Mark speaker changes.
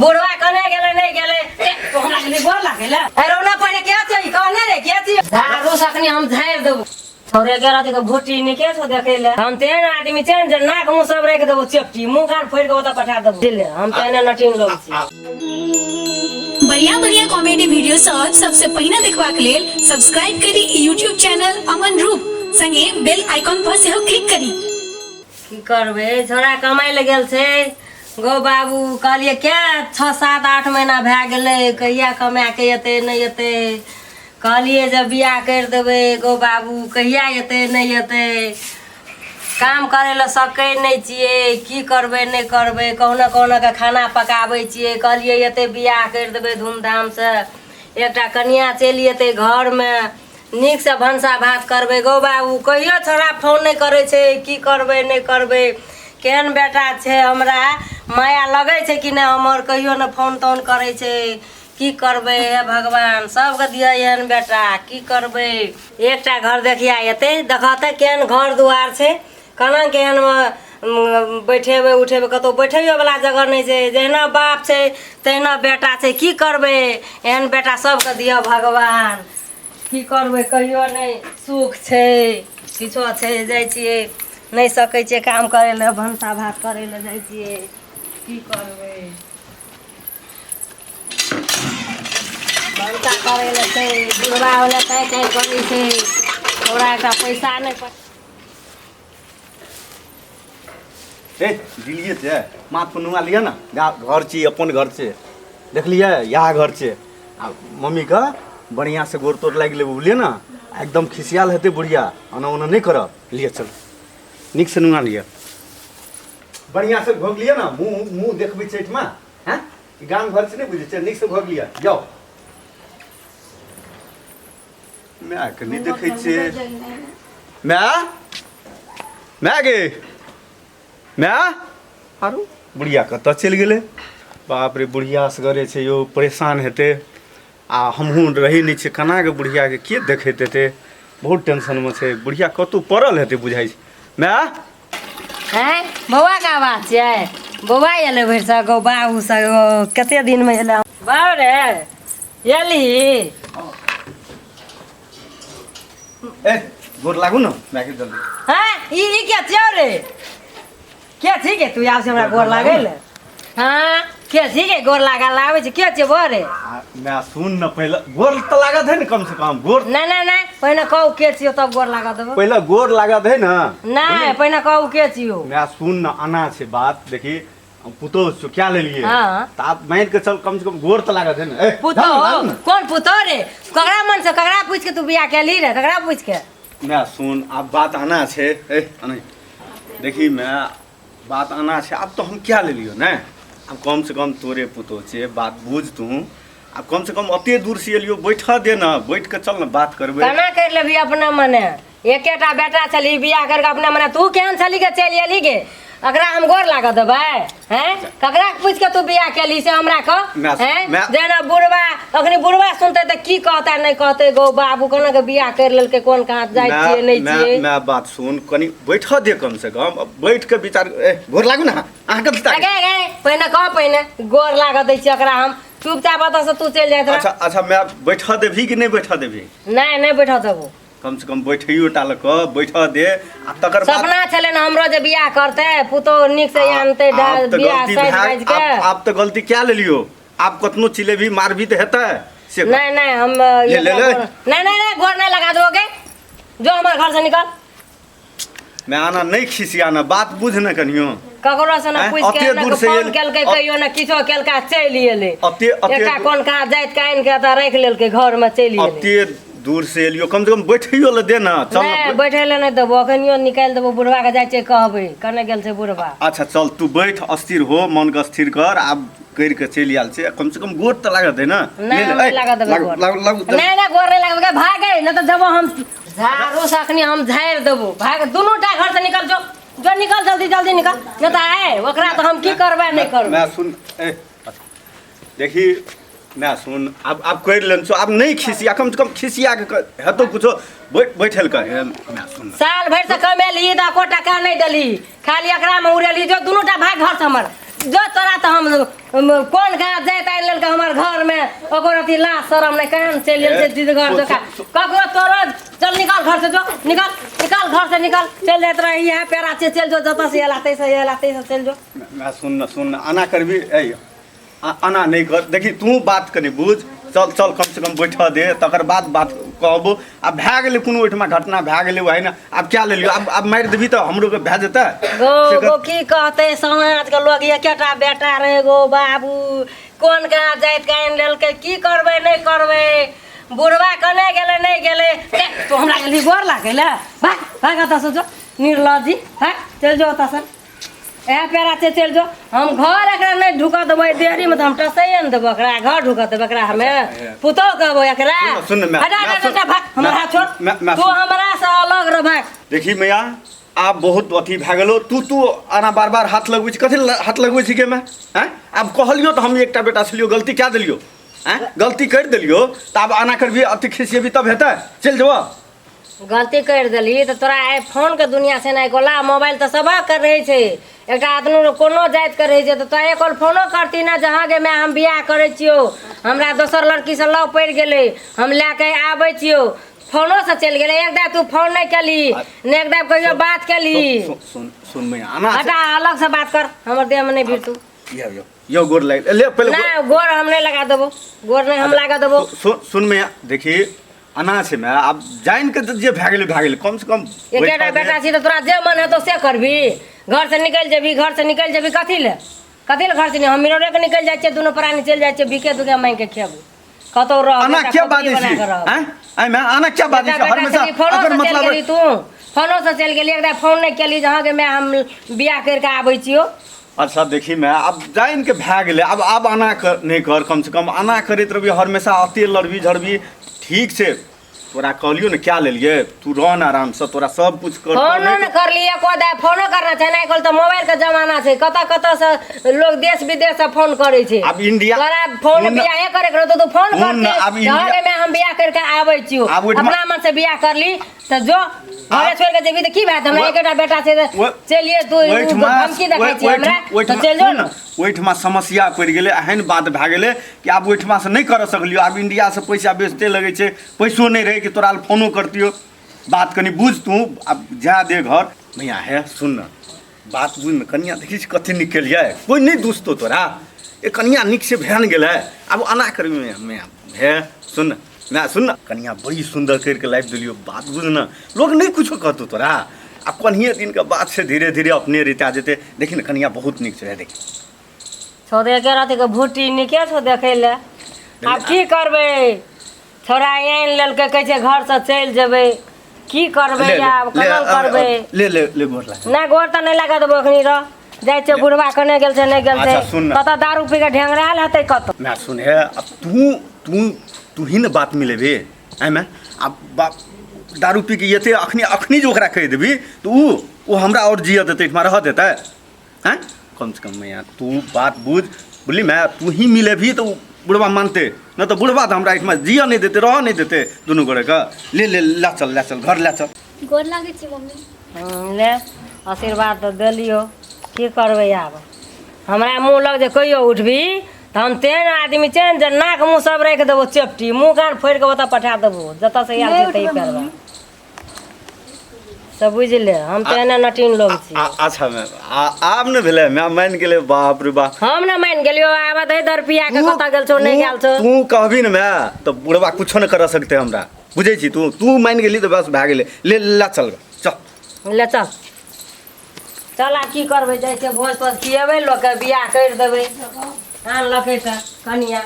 Speaker 1: बुढ़वा कने गेले नहीं गेले तो हमरा के गोर लागेला रोना पड़े के छै कहने रे के छी झारो सकनी हम झाड़ देबो थोड़े के रात के भोटी ने के छो देखेले हम तेन आदमी छै जे नाक मुंह सब रख देबो चपटी मुंह कान फोड़ के ओता पठा देबो दिले हम तेने नटीन लोग छी
Speaker 2: बढ़िया बढ़िया कॉमेडी वीडियो सबसे पहिने देखबा के लेल सब्सक्राइब करी YouTube चैनल अमन रूप संगे बेल आइकन पर सेहो क्लिक करी।
Speaker 1: की करबे छोरा कमाई ले गेल छै गो बाबू कहलिए क्या 6-7-8 महीना भए गेले कहिया कमा के एते नहीं एते कहलिए जब बियाह कर देबे गो बाबू कहिया एते नहीं एते काम करे ला सकै नहीं छिए की करबे नहीं करबे कौना कौना के खाना पकाबै छिए कहलिए एते बियाह कर देबे धूमधाम से एकटा कन्या चलि एते घर में नीक से भंसा भात करबे गो बाबू कहियो छोरा फोन नहीं करे छै की करबे नहीं करबे केहन बेटा छै हमरा माया लगे छै कि नहीं हमर कहियो न फोन तोन करे छै की करबे हे भगवान सबके दिया एहन बेटा की करबे एकटा घर देखिया एते देखते केहन घर दुआर छै कना केहन बैठेबे उठेबे कतो बैठैयो वाला जगह नहीं छै जहिना बाप छै तहिना बेटा छै की करबे एहन बेटा सबके दिया भगवान की करबे कहियो नहीं सुख छै किछो छै जाइ छिए नहीं सकै छिए काम करे ले भंसा भात करे ले जाइ छिए की करबे भंसा करे ले छै बुढ़वा होले तै करी छै थोड़ा एकटा पैसा नहीं
Speaker 3: ए दिलिए छै माथ पर नुआ लिया ना घर छी अपन घर छै देखलिए यहाँ घर छै आ मम्मी का बढ़िया से गोर तोड़ लाग लेबो बुझलिए ना एकदम खिसियाल हेते बुढ़िया ओना ओना नहीं करब लिए चल निक से नुआ लिया बढ़िया से भोग लिया ना मुंह मुंह देखबे छैठ में हैं गांव घर से नहीं बुझे छै निक से भोग लिया जाओ मैं के नहीं देखै छै मैं गे मैं आरो बुढ़िया कत चल गेले बाप रे बुढ़िया असगरे छै यो परेशान हेते आ हमहूँ रही नहीं छै कना के बुढ़िया के देखैत हेते बहुत टेंशन में छै बुढ़िया कतौ पड़ल हेते बुझाई छै मैं
Speaker 1: हैं बौआ का बात छै बौआ एले भर से गो बाबू से कते दिन में एले बाबू रे एली
Speaker 3: ए गोर लागू ना मैं के जल्दी
Speaker 1: हैं ई क्या छियो रे के ठीक है तू आब से हमरा गोर लागै ले हां के ठीक है गोर लागा लावे छै के छै बोरे
Speaker 3: मैं सुन न पहले गोर त लागत है न कम से कम गोर
Speaker 1: नहीं पहले कहू के छियो तब गोर लागा देबो
Speaker 3: पहले गोर लागत है न
Speaker 1: नहीं पहले कहू के छियो
Speaker 3: मैं सुन न आना छै बात देखी पुतो छो क्या ले लिए
Speaker 1: हां
Speaker 3: त आप मान के चल कम से कम गोर त लागत है न ए
Speaker 1: पुतो कौन पुतो रे ककरा मन से ककरा पूछ के तू बियाह केली रे ककरा पूछ के
Speaker 3: मैं सुन अब बात आना छै ए अनै देखी मैं बात आना छै अब तो हम क्या ले लियो न अब कम से कम तोरे पुतो छे बात बुझ तू अब कम से कम अते दूर से एलियो बैठा दे ना बैठ के चल ना बात करबे
Speaker 1: केना कर लेबी अपना मने एकेटा बेटा छली बियाह करके अपना मने तू केहन छली के चल एली गे अकरा हम गोर लागा देबै हैं ककरा पूछ के तू बियाह केली से हमरा कह हैं जेना बुढ़वा अखनी बुढ़वा सुनते त की कहता नहीं कहते गो बाबू कोना के बियाह कर लेलके कोन कहां जाय छिए नहीं छिए
Speaker 3: मैं बात सुन कनी बैठा दे कम से कम बैठ के विचार ए गोर लागू ना आहा के विचार
Speaker 1: गे पहिने कह पहिने गोर लागा दै छी अकरा हम चुपचाप बता से तू चल जात
Speaker 3: अच्छा अच्छा मैं बैठा देभी कि नहीं बैठा देभी
Speaker 1: नहीं बैठा देबो
Speaker 3: कम से कम बैठियो टाल क बैठा दे आ तकर बाद
Speaker 1: सपना छले न हमरो जे बियाह करते पुतो निक से आनते बियाह साइज के
Speaker 3: आप तो गलती क्या ले लियो आप कतनो चिले भी मार भी तो हेता से
Speaker 1: नहीं हम
Speaker 3: ले
Speaker 1: नहीं गोर नहीं लगा दोगे जो हमारे घर से निकल
Speaker 3: मैं आना नहीं खिसियाना बात बुझ न कनियो
Speaker 1: ककरो से न पूछ के न फोन केलके कहियो न किछो केलका चली एले एका कोन का जाइत काइन के त राख लेलके घर में चली एले
Speaker 3: अते दूर से एलियो कम से कम बैठियो ले देना चल
Speaker 1: नहीं बैठे ले नहीं देबो अखनियो निकाल देबो बुढ़वा के जाय छै कहबै कने गेल छै बुढ़वा
Speaker 3: अच्छा चल तू बैठ अस्थिर हो मन के स्थिर कर अब कर के चली आल से कम से कम गोर त लागत है ना
Speaker 1: नहीं लगा देबो गोर नहीं गोर नहीं लगाबे भागे न त देबो हम झारो सखनी हम झाड़ देबो भाग दुनूटा घर से निकल जो निकल जल्दी निकल न त आए ओकरा त हम की करबे नहीं करबे
Speaker 3: मैं सुन ए देखी मैं सुन अब कर लेन सो अब नहीं खिसिया कम से कम खिसिया के हेतो कुछो बैठल का मैं सुन
Speaker 1: साल भर से कमेली दा को टका नहीं दली खाली एकरा में उड़ेली जो दुनूटा भाग घर से हमर जो तोरा तो हम कौन कहा जात आइ लेल के हमर घर में ओकर अथी लाज शरम नहीं कहन चल गेल से घर देखा ककरो तोरो चल निकाल घर से जो निकाल घर से निकाल चल जात रही है पेरा से चल जो जता से लाते से चल जो
Speaker 3: मैं सुन आना करबी आना नहीं कर देखी तू बात करी बुझ चल कम से कम बैठा दे तकर बाद बात कहबो अब भए गेलै कोनो ओहिठमा घटना भए गेलै वही ना अब क्या ले लियो अब मारि देबी तो हमरो के भए जेतै
Speaker 1: गो की कहते समाज के लोग एकेटा बेटा रहे गो बाबू कौन कहाँ जाइत कान लेल के की करबै नहीं करबै बुढ़वा कने गेले नहीं गेले तो हमरा के गोर लागैले भाग आता से जो निर्लजी भाग चल जो आता से ए पेरा से चल जो हम घर एकरा नहीं ढुका देबै देहरी में तो हम टसैए न देबै एकरा घर ढुका देबै एकरा हमें पुतो कहबो एकरा
Speaker 3: सुन
Speaker 1: हटा भाग हमरा हाथ छोड़ तू हमरा से अलग रह भाग
Speaker 3: देखी मैया आप बहुत अथी भए गेलो तू आना बार हाथ लगबै छी कथी हाथ लगबै छी के मैं हैं अब कहलियो तो हम एकटा बेटा छलियो गलती क्या देलियो हैं गलती कर देलियो तो अब आना करबी अथी खिसियेबी तब हेतै चल जो
Speaker 1: गलती कर देली तो तोरा आइ फोन के दुनिया से नहीं गोला मोबाइल तो सब कर रहे छे एक आदमी कोनो जाइत कर रहे छे तो तोरा एक फोनो करती ना जहाँ गे मैं हम बियाह करे छियो हमरा दोसर लड़की से लव पड़ गेले हम लेके आबै छियो फोनो से चल गेले एक दाब तू फोन नहीं कली ने एक दाब कहियो बात कली
Speaker 3: सुन मैं आना
Speaker 1: हटा अलग से बात कर हमर देह में नहीं भिड़ तू
Speaker 3: यो गोर लाग ले पहले
Speaker 1: ना गोर हम नहीं लगा देबो गोर नहीं हम लगा देबो
Speaker 3: सुन मैं देखी अना छै मैं अब जान के जे भए गेलै कम से कम
Speaker 1: एकेटा बेटा छी तो तोरा जे मन है तो से करबी घर से निकल जेबी कथी ले घर से हम मिररे के निकल जाय छै दोनों प्राणी चल जाय छै बिके दुके मांग के खेबू कतो रह
Speaker 3: आना क्या बात है हैं आई मैं आना क्या बात है हमेशा अगर मतलब
Speaker 1: तू फोनो से चल गेली एकदा फोन नहीं केली जहां के मैं हम बियाह करके आबै छियो
Speaker 3: अच्छा देखी मैं अब जान के भए गेलै अब आना कर नहीं कर कम से कम आना करैत रहबी हमेशा अते लड़बी झड़बी ठीक से तोरा कहलियो ने क्या ले लिए तू रह आराम से तोरा सब कुछ कर
Speaker 1: फोन न कर लिए कोदा फोनो करना छै ना कल तो मोबाइल के जमाना छै कत से लोग देश विदेश से फोन करे छै
Speaker 3: अब इंडिया
Speaker 1: तोरा फोन बियाह करे करो तो फोन करते अब इंडिया में हम बियाह करके आबै छियो अपना मन से बियाह करली तो जो घरे छोड़ के जेबी तो की बात हमरा एकेटा बेटा से चलिए तू धमकी देखै छी हमरा तो चल जो न
Speaker 3: ओइठमा समस्या पड़ गेलै एहन बात भए गेलै कि आब ओइठमा से नहीं कर सकलियो आब इंडिया से पैसा बेचते लगे छै पैसो नहीं रहे कि तोरा फोनो करतियो बात कनी बुझ तू अब जा दे घर भैया है सुन न बात बुझ न कनिया देखी कथी निकलिए कोई नहीं दोस्तो तोरा ए कनिया निक से भैन गेलै अब आना करबी मैं है सुन ना सुन कनिया बड़ी सुंदर करके लाइफ दिलियो बात बुझ न लोग नहीं कुछो कहतो तोरा अब कनिए दिन के बाद से धीरे धीरे अपने रीता जेते देखी न कनिया बहुत निक छै देखी
Speaker 1: छो देखे रहते के भूटी निके छो देखे ले अब की करबे छोरा आइन लेल के कहै छै घर से चल जेबे की करबे आब कना करबे
Speaker 3: ले गोर लाग
Speaker 1: ना गोर त नहीं लगा देबो अखनी रह जाय छै बुढ़वा कने गेल छै नहीं गेल छै कत दारू पी के ढेंगराल हते कत
Speaker 3: मैं सुन है अब तू ही न बात मिलेबे आई मैं अब दारू पी के येते अखनी जो ओकरा कह देबी तो वो हमरा और जिया देते इठमा रह देता हैं कम से कम मैं तू बात बुझ बोली मैं तू ही मिले भी तो बुढ़वा मानते न तो बुढ़वा तो हमरा इठमा जिया नहीं देते रह नहीं देते दोनों गोरे का ले चल घर ले चल
Speaker 4: गोर लागे छी मम्मी
Speaker 1: ले आशीर्वाद तो देलियो की करबे आब हमरा मुँह लग जे कहियो उठबी तो हम तेन आदमी छै जे नाक मुँह सब राखि देबो चेपटी मुँह कान फोड़ के ओतऽ पठा देबो जतऽ से आयल छै तै करबा सब बुझ ले हम तेने नटीन लोग छी
Speaker 3: अच्छा मैं आब न भेले मैं मान गेले बाप रे बाप
Speaker 1: हम न मान गेलियो आब दे 10 रुपया के कत गेल छौ नहीं गेल छौ
Speaker 3: तू कहबी न मैं तो बुढ़वा कुछो न कर सकते हमरा बुझै छी तू मान गेली तो बस भए गेले ले चल
Speaker 1: चल आ की करबै जाइ छै भोज पर खिएबै लोग के बियाह कर देबै आन लखे के कनिया